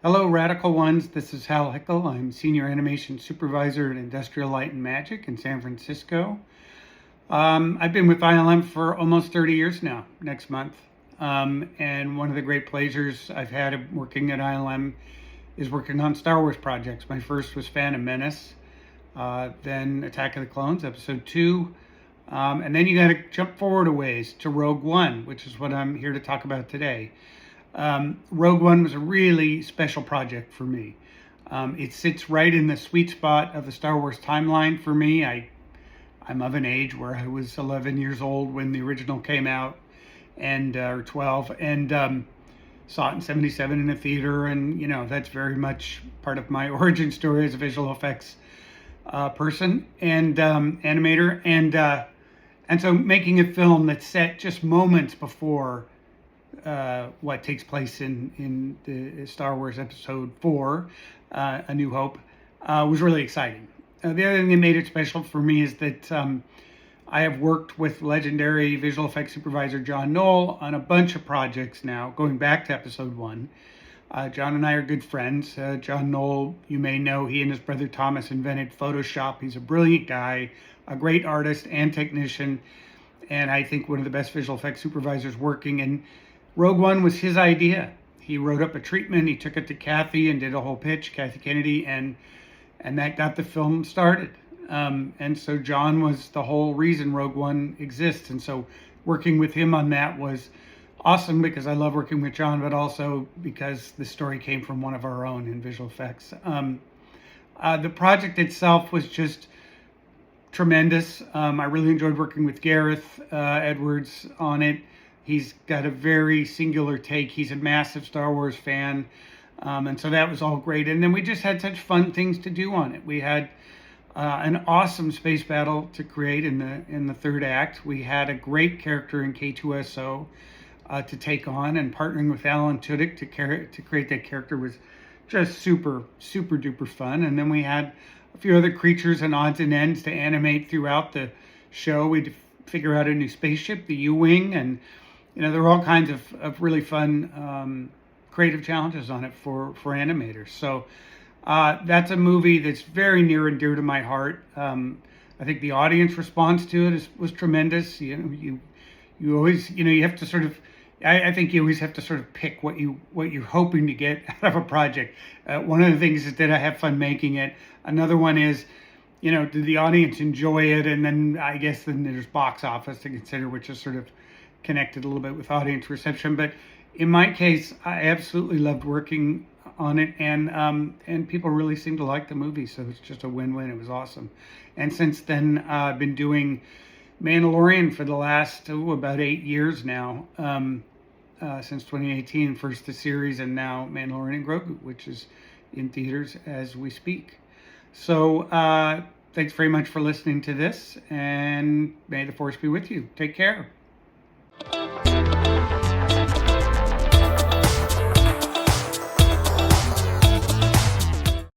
Hello, Radical Ones. This is Hal Hickel. I'm Senior Animation Supervisor at Industrial Light and Magic in San Francisco. I've been with ILM for almost 30 years now, next month. And one of the great pleasures I've had of working at ILM is working on Star Wars projects. My first was Phantom Menace, then Attack of the Clones, Episode 2. And then you got to jump forward a ways to Rogue One, which is what I'm here to talk about today. Rogue One was a really special project for me. It sits right in the sweet spot of the Star Wars timeline for me. I'm of an age where I was 11 years old when the original came out, and or 12, and saw it in '77 in a theater, and that's very much part of my origin story as a visual effects person and animator, and so making a film that's set just moments before what takes place in the Star Wars Episode 4, A New Hope, was really exciting. The other thing that made it special for me is that I have worked with legendary visual effects supervisor John Knoll on a bunch of projects now, going back to Episode 1. John and I are good friends. John Knoll, you may know, he and his brother Thomas invented Photoshop. He's a brilliant guy, a great artist and technician, and I think one of the best visual effects supervisors working. And Rogue One was his idea. He wrote up a treatment, he took it to Kathy and did a whole pitch, Kathy Kennedy, and that got the film started. And so John was the whole reason Rogue One exists. And so working with him on that was awesome because I love working with John, but also because the story came from one of our own in visual effects. The project itself was just tremendous. I really enjoyed working with Gareth Edwards on it. He's got a very singular take. He's a massive Star Wars fan. And so that was all great. And then we just had such fun things to do on it. We had an awesome space battle to create in the third act. We had a great character in K2SO to take on, and partnering with Alan Tudyk to create that character was just super, super duper fun. And then we had a few other creatures and odds and ends to animate throughout the show. We had to figure out a new spaceship, the U-Wing, and there were all kinds of really fun creative challenges on it for animators. So that's a movie that's very near and dear to my heart. I think the audience response to it was tremendous. You always, you have to sort of, I think you always have to sort of pick what you're hoping to get out of a project. One of the things is that I have fun making it. Another one is, did the audience enjoy it? And then I guess then there's box office to consider, which is sort of connected a little bit with audience reception. But in my case, I absolutely loved working on it, and people really seemed to like the movie, so it's just a win-win. It was awesome. And since then, I've been doing Mandalorian for the last about 8 years now, since 2018, first the series, and now Mandalorian Grogu, which is in theaters as we speak. So thanks very much for listening to this, and may the Force be with you. Take care.